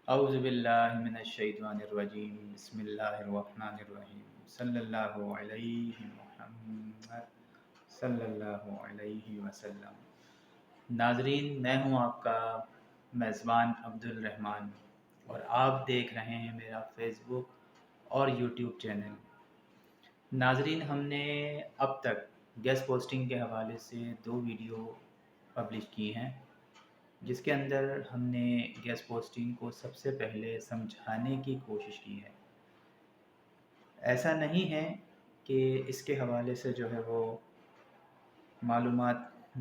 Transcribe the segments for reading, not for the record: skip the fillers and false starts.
اعوذ باللہ من الشیطان الرجیم بسم اللہ الرحمن الرحیم صلی اللہ علیہ محمد صلی اللہ علیہ وسلم۔ ناظرین، میں ہوں آپ کا میزبان عبد الرحمن اور آپ دیکھ رہے ہیں میرا فیس بک اور یوٹیوب چینل۔ ناظرین، ہم نے اب تک گیسٹ پوسٹنگ کے حوالے سے 2 ویڈیو پبلش کی ہیں، جس کے اندر ہم نے گیسٹ پوسٹنگ کو سب سے پہلے سمجھانے کی کوشش کی ہے۔ ایسا نہیں ہے کہ اس کے حوالے سے جو ہے وہ معلومات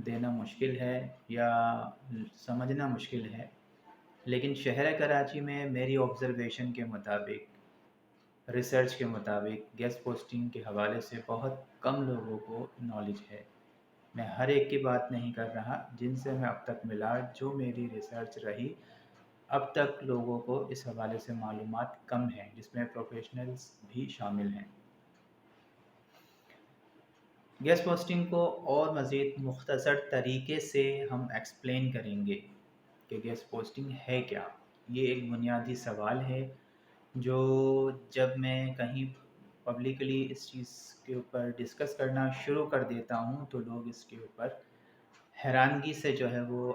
دینا مشکل ہے یا سمجھنا مشکل ہے، لیکن شہر کراچی میں میری آبزرویشن کے مطابق، ریسرچ کے مطابق گیسٹ پوسٹنگ کے حوالے سے بہت کم لوگوں کو نالج ہے۔ میں ہر ایک کی بات نہیں کر رہا، جن سے میں اب تک ملا، جو میری ریسرچ رہی، اب تک لوگوں کو اس حوالے سے معلومات کم ہیں، جس میں پروفیشنلز بھی شامل ہیں۔ گیسٹ پوسٹنگ کو اور مزید مختصر طریقے سے ہم ایکسپلین کریں گے کہ گیسٹ پوسٹنگ ہے کیا۔ یہ ایک بنیادی سوال ہے جو جب میں کہیں پبلکلی اس چیز کے اوپر ڈسکس کرنا شروع کر دیتا ہوں تو لوگ اس کے اوپر حیرانگی سے جو ہے وہ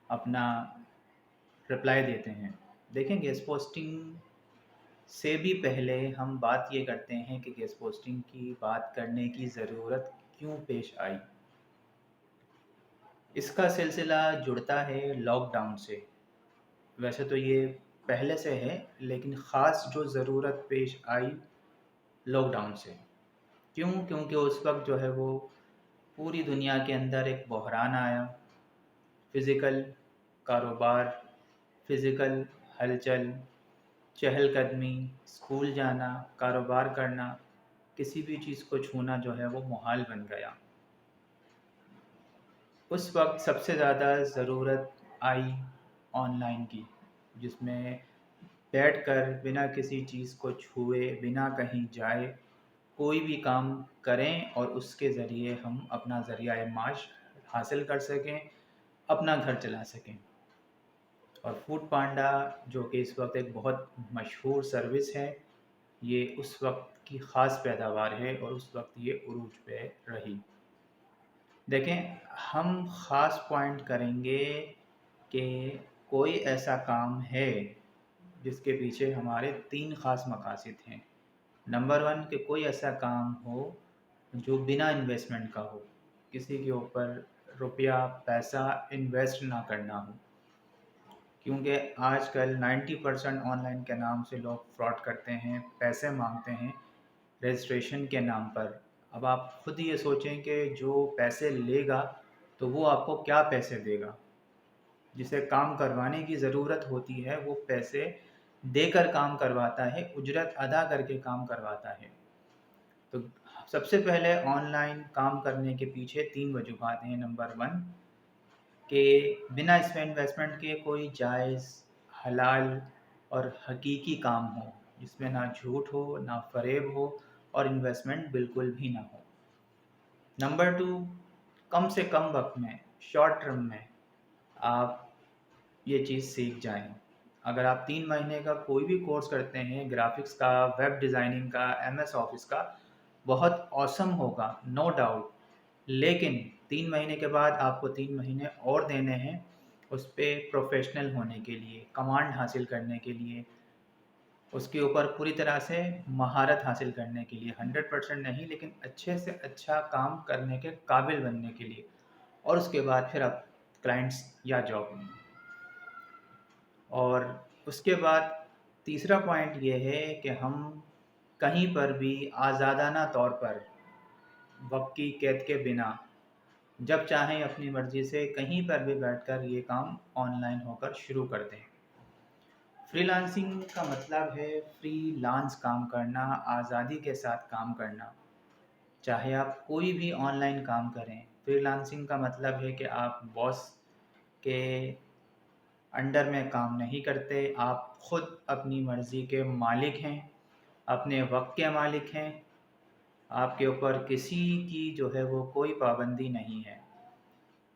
اپنا رپلائی دیتے ہیں۔ دیکھیں، گیسٹ پوسٹنگ سے بھی پہلے ہم بات یہ کرتے ہیں کہ گیسٹ پوسٹنگ کی بات کرنے کی ضرورت کیوں پیش آئی۔ اس کا سلسلہ جڑتا ہے لاک ڈاؤن سے۔ ویسے تو یہ پہلے سے ہے، لیکن خاص جو ضرورت پیش آئی لاک ڈاؤن سے۔ کیوں؟ کیونکہ اس وقت جو ہے وہ پوری دنیا کے اندر ایک بحران آیا۔ فزیکل کاروبار، فزیکل ہلچل، چہل قدمی، اسکول جانا، کاروبار کرنا، کسی بھی چیز کو چھونا جو ہے وہ محال بن گیا۔ اس وقت سب سے زیادہ ضرورت آئی آن لائن کی، جس میں بیٹھ کر بنا کسی چیز کو چھوئے، بنا کہیں جائے، کوئی بھی کام کریں اور اس کے ذریعے ہم اپنا ذریعہ معاش حاصل کر سکیں، اپنا گھر چلا سکیں۔ اور فوڈ پانڈا، جو کہ اس وقت ایک بہت مشہور سروس ہے، یہ اس وقت کی خاص پیداوار ہے اور اس وقت یہ عروج پہ رہی۔ دیکھیں، ہم خاص پوائنٹ کریں گے کہ کوئی ایسا کام ہے جس کے پیچھے ہمارے 3 خاص مقاصد ہیں۔ نمبر 1 کہ کوئی ایسا کام ہو جو بنا انویسٹمنٹ کا ہو، کسی کے اوپر روپیہ پیسہ انویسٹ نہ کرنا ہو، کیونکہ آج کل 90% آن لائن کے نام سے لوگ فراڈ کرتے ہیں، پیسے مانگتے ہیں رجسٹریشن کے نام پر۔ اب آپ خود یہ سوچیں کہ جو پیسے لے گا تو وہ آپ کو کیا پیسے دے گا؟ جسے کام کروانے کی ضرورت ہوتی ہے وہ پیسے دے کر کام کرواتا ہے، اجرت ادا کر کے کام کرواتا ہے۔ تو سب سے پہلے آن لائن کام کرنے کے پیچھے 3 وجوہات ہیں۔ نمبر 1 کہ بنا اس میں انویسٹمنٹ کے کوئی جائز، حلال اور حقیقی کام ہو، جس میں نہ جھوٹ ہو، نہ فریب ہو اور انویسٹمنٹ بالکل بھی نہ ہو۔ نمبر 2 کم سے کم وقت میں، شارٹ ٹرم میں آپ یہ چیز سیکھ جائیں۔ اگر آپ 3 مہینے کا کوئی بھی کورس کرتے ہیں، گرافکس کا، ویب ڈیزائننگ کا، ایم ایس آفس کا، بہت اوسم ہوگا، نو ڈاؤٹ، لیکن 3 مہینے کے بعد آپ کو 3 مہینے اور دینے ہیں اس پہ پروفیشنل ہونے کے لیے، کمانڈ حاصل کرنے کے لیے، اس کے اوپر پوری طرح سے مہارت حاصل کرنے کے لیے، 100% نہیں لیکن اچھے سے اچھا کام کرنے کے قابل بننے کے لیے، اور اس کے بعد پھر آپ کلائنٹس یا جاب۔ اور اس کے بعد تیسرا پوائنٹ یہ ہے کہ ہم کہیں پر بھی آزادانہ طور پر، وقت کی قید کے بنا، جب چاہیں اپنی مرضی سے کہیں پر بھی بیٹھ کر یہ کام آن لائن ہو کر شروع کر دیں۔ فری لانسنگ کا مطلب ہے فری لانس کام کرنا، آزادی کے ساتھ کام کرنا، چاہے آپ کوئی بھی آن لائن کام کریں۔ فری لانسنگ کا مطلب ہے کہ آپ باس کے انڈر میں کام نہیں کرتے، آپ خود اپنی مرضی کے مالک ہیں، اپنے وقت کے مالک ہیں، آپ کے اوپر کسی کی جو ہے وہ کوئی پابندی نہیں ہے۔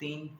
3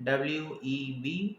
WEBSITE।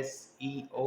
SEO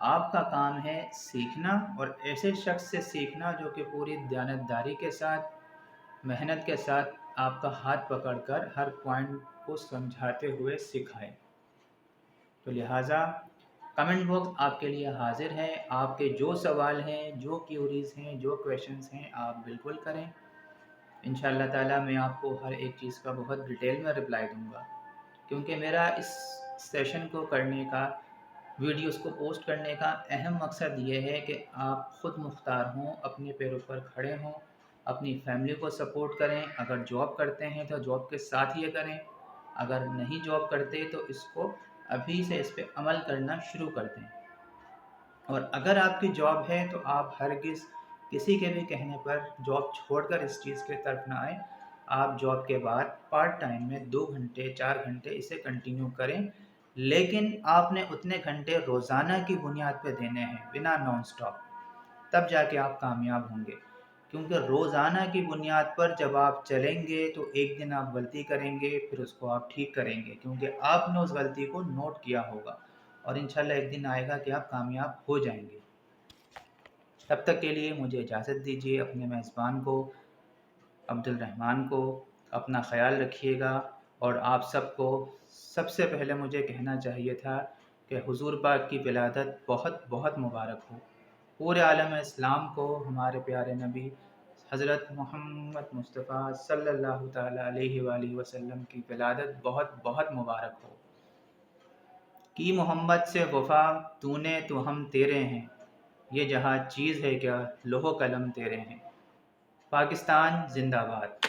آپ کا کام ہے سیکھنا، اور ایسے شخص سے سیکھنا جو کہ پوری دیانتداری کے ساتھ، محنت کے ساتھ آپ کا ہاتھ پکڑ کر ہر پوائنٹ کو سمجھاتے ہوئے سکھائے۔ تو لہٰذا کمنٹ باکس آپ کے لیے حاضر ہے، آپ کے جو سوال ہیں، جو کیوریز ہیں، جو کویشچنز ہیں، آپ بالکل کریں۔ انشاءاللہ تعالیٰ میں آپ کو ہر ایک چیز کا بہت ڈیٹیل میں رپلائی دوں گا، کیونکہ میرا اس سیشن کو کرنے کا، ویڈیوز کو پوسٹ کرنے کا اہم مقصد یہ ہے کہ آپ خود مختار ہوں، اپنے پیروں پر کھڑے ہوں، اپنی فیملی کو سپورٹ کریں۔ اگر جاب کرتے ہیں تو جاب کے ساتھ یہ کریں، اگر نہیں جاب کرتے تو اس کو ابھی سے اس پہ عمل کرنا شروع کر دیں۔ اور اگر آپ کی جاب ہے تو آپ ہرگز کسی کے بھی کہنے پر جاب چھوڑ کر اس چیز کی طرف نہ آئیں۔ آپ جاب کے بعد پارٹ ٹائم میں 2 گھنٹے 4 گھنٹے اسے کنٹینیو کریں، لیکن آپ نے اتنے گھنٹے روزانہ کی بنیاد پہ دینے ہیں، بنا نان سٹاپ، تب جا کے آپ کامیاب ہوں گے۔ کیونکہ روزانہ کی بنیاد پر جب آپ چلیں گے تو ایک دن آپ غلطی کریں گے، پھر اس کو آپ ٹھیک کریں گے، کیونکہ آپ نے اس غلطی کو نوٹ کیا ہوگا، اور انشاءاللہ ایک دن آئے گا کہ آپ کامیاب ہو جائیں گے۔ تب تک کے لیے مجھے اجازت دیجیے، اپنے میزبان کو، عبد الرحمن کو، اپنا خیال رکھیے گا۔ اور آپ سب کو سب سے پہلے مجھے کہنا چاہیے تھا کہ حضور پاک کی ولادت بہت بہت مبارک ہو۔ پورے عالم اسلام کو ہمارے پیارے نبی حضرت محمد مصطفیٰ صلی اللہ تعالیٰ علیہ وآلہ وسلم کی ولادت بہت بہت مبارک ہو۔ کی محمد سے وفا تو نے تو ہم تیرے ہیں، یہ جہاں چیز ہے کیا لوح و قلم تیرے ہیں۔ پاکستان زندہ باد۔